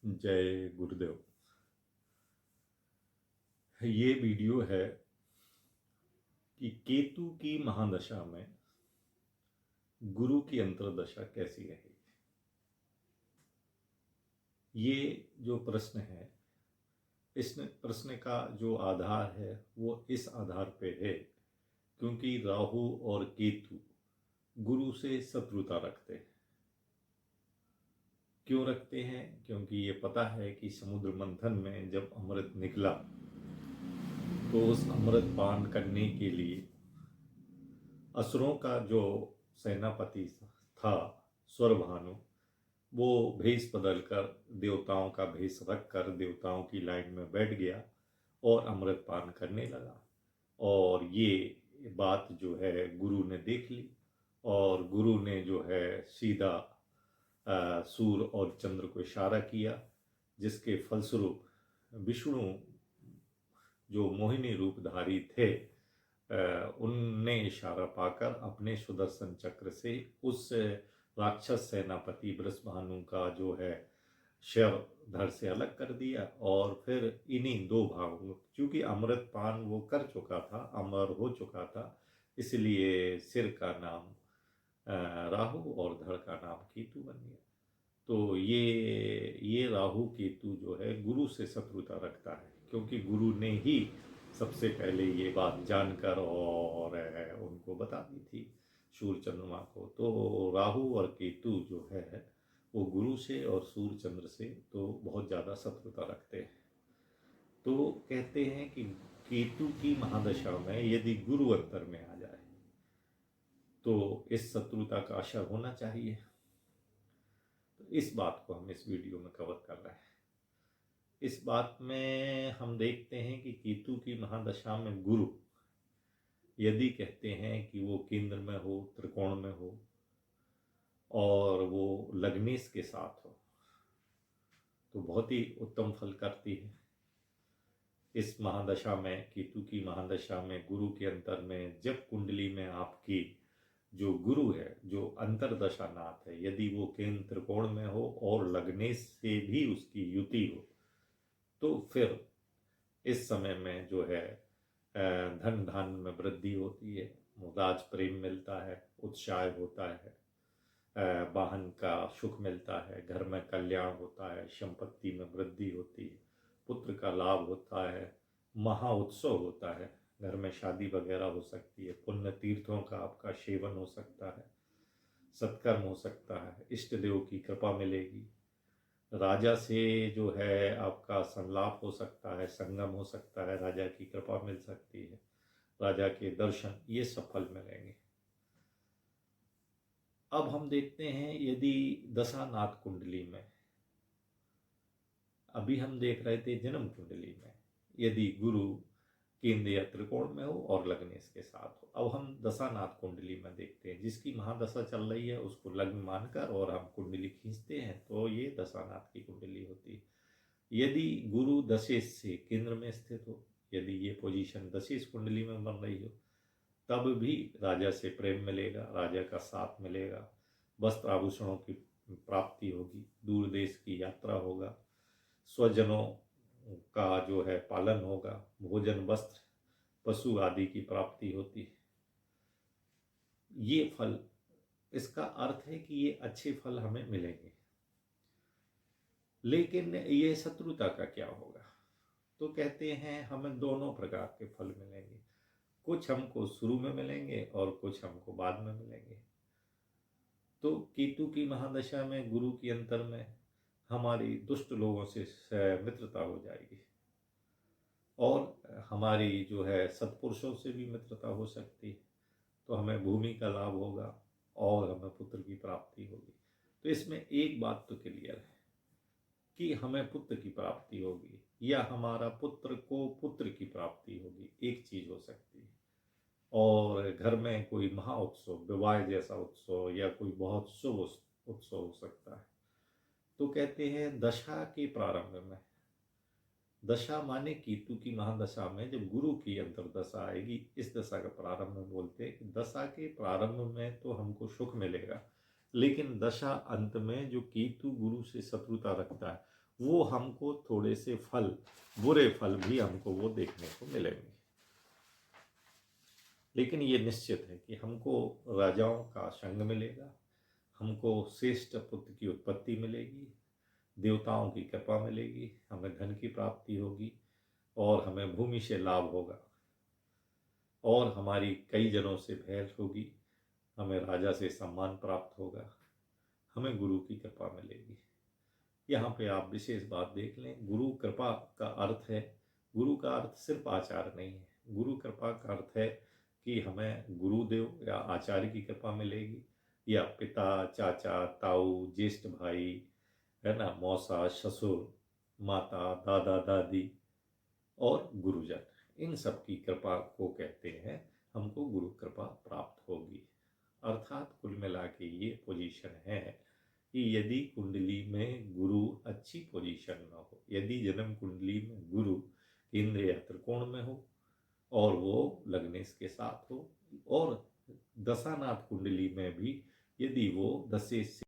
जय गुरुदेव। ये वीडियो है कि केतु की महादशा में गुरु की अंतर्दशा कैसी रहेगी। ये जो प्रश्न है, इस प्रश्न का जो आधार है वो इस आधार पे है क्योंकि राहु और केतु गुरु से शत्रुता रखते हैं। क्यों रखते हैं? क्योंकि ये पता है कि समुद्र मंथन में जब अमृत निकला तो उस अमृत पान करने के लिए असुरों का जो सेनापति था स्वरभानु, वो भेष बदलकर देवताओं का भेष रखकर देवताओं की लाइन में बैठ गया और अमृत पान करने लगा। और ये बात जो है गुरु ने देख ली और गुरु ने जो है सीधा सूर्य और चंद्र को इशारा किया, जिसके फलस्वरूप विष्णु जो मोहिनी रूपधारी थे उनने इशारा पाकर अपने सुदर्शन चक्र से उस राक्षस सेनापति बृषभानु का जो है शव धड़ से अलग कर दिया। और फिर इन्हीं दो भागों, क्योंकि अमृत पान वो कर चुका था, अमर हो चुका था, इसलिए सिर का नाम राहु और धड़ का नाम केतु बन गया। तो ये राहु केतु जो है गुरु से शत्रुता रखता है, क्योंकि गुरु ने ही सबसे पहले ये बात जानकर और उनको बता दी थी सूर्य चंद्रमा को। तो राहु और केतु जो है वो गुरु से और सूर्य चंद्र से तो बहुत ज़्यादा शत्रुता रखते हैं। तो कहते हैं कि केतु की महादशा में यदि गुरु अंतर में आ जाए तो इस शत्रुता का असर होना चाहिए। तो इस बात को हम इस वीडियो में कवर कर रहे हैं। इस बात में हम देखते हैं कि केतु की महादशा में गुरु यदि कहते हैं कि वो केंद्र में हो, त्रिकोण में हो और वो लग्नेश के साथ हो तो बहुत ही उत्तम फल करती है। इस महादशा में, केतु की महादशा में गुरु के अंतर में जब कुंडली में आपकी जो गुरु है, जो अंतरदशा नाथ है, यदि वो केंद्र त्रिकोण में हो और लग्नेश से भी उसकी युति हो तो फिर इस समय में जो है धन धान्य में वृद्धि होती है, मुदाज प्रेम मिलता है, उत्साह होता है, वाहन का सुख मिलता है, घर में कल्याण होता है, संपत्ति में वृद्धि होती है, पुत्र का लाभ होता है, महा उत्सव होता है, घर में शादी वगैरह हो सकती है, पुण्य तीर्थों का आपका सेवन हो सकता है, सत्कर्म हो सकता है, इष्ट देव की कृपा मिलेगी, राजा से जो है आपका संलाप हो सकता है, संगम हो सकता है, राजा की कृपा मिल सकती है, राजा के दर्शन, ये सफल मिलेंगे। अब हम देखते हैं यदि दशानाथ कुंडली में, अभी हम देख रहे थे जन्म कुंडली में, यदि गुरु केंद्र या त्रिकोण में हो और लग्नेश के साथ हो। अब हम दशानाथ कुंडली में देखते हैं, जिसकी महादशा चल रही है उसको लग्न मानकर और हम कुंडली खींचते हैं तो ये दशानाथ की कुंडली होती है। यदि गुरु दशेश से केंद्र में स्थित हो, यदि ये पोजीशन दशेश कुंडली में बन रही हो, तब भी राजा से प्रेम मिलेगा, राजा का साथ मिलेगा, वस्त्र आभूषणों की प्राप्ति होगी, दूर देश की यात्रा होगा, स्वजनों का जो है पालन होगा, भोजन वस्त्र पशु आदि की प्राप्ति होती है। ये फल, इसका अर्थ है कि ये अच्छे फल हमें मिलेंगे। लेकिन ये शत्रुता का क्या होगा? तो कहते हैं हमें दोनों प्रकार के फल मिलेंगे, कुछ हमको शुरू में मिलेंगे और कुछ हमको बाद में मिलेंगे। तो केतु की महादशा में गुरु की अंतर में हमारी दुष्ट लोगों से मित्रता हो जाएगी और हमारी जो है सत्पुरुषों से भी मित्रता हो सकती है, तो हमें भूमि का लाभ होगा और हमें पुत्र की प्राप्ति होगी। तो इसमें एक बात तो क्लियर है कि हमें पुत्र की प्राप्ति होगी या हमारा पुत्र को पुत्र की प्राप्ति होगी, एक चीज हो सकती है। और घर में कोई महा उत्सव, विवाह जैसा उत्सव या कोई बहुत शुभ उत्सव हो सकता है। तो कहते हैं दशा के प्रारंभ में, दशा माने केतु की महादशा में जब गुरु की अंतरदशा आएगी, इस दशा का प्रारंभ में बोलते हैं कि दशा के प्रारंभ में तो हमको सुख मिलेगा, लेकिन दशा अंत में जो केतु गुरु से शत्रुता रखता है वो हमको थोड़े से फल, बुरे फल भी हमको वो देखने को मिलेंगे। लेकिन ये निश्चित है कि हमको राजाओं का संग मिलेगा, हमको श्रेष्ठ पुत्र की उत्पत्ति मिलेगी, देवताओं की कृपा मिलेगी, हमें धन की प्राप्ति होगी और हमें भूमि से लाभ होगा और हमारी कई जनों से भेंट होगी, हमें राजा से सम्मान प्राप्त होगा, हमें गुरु की कृपा मिलेगी। यहाँ पे आप विशेष बात देख लें, गुरु कृपा का अर्थ है, गुरु का अर्थ सिर्फ आचार्य नहीं है, गुरु कृपा का अर्थ है कि हमें गुरुदेव या आचार्य की कृपा मिलेगी, या पिता, चाचा, ताऊ, ज्येष्ठ भाई, है ना, मौसा, ससुर, माता, दादा, दादी और गुरुजन, इन सब की कृपा को कहते हैं हमको गुरु कृपा प्राप्त होगी। अर्थात कुल मिला के ये पोजीशन है कि यदि कुंडली में गुरु अच्छी पोजीशन में हो, यदि जन्म कुंडली में गुरु केंद्र या त्रिकोण में हो और वो लग्नेश के साथ हो, और दशानाथ कुंडली में भी यदि वो दशेश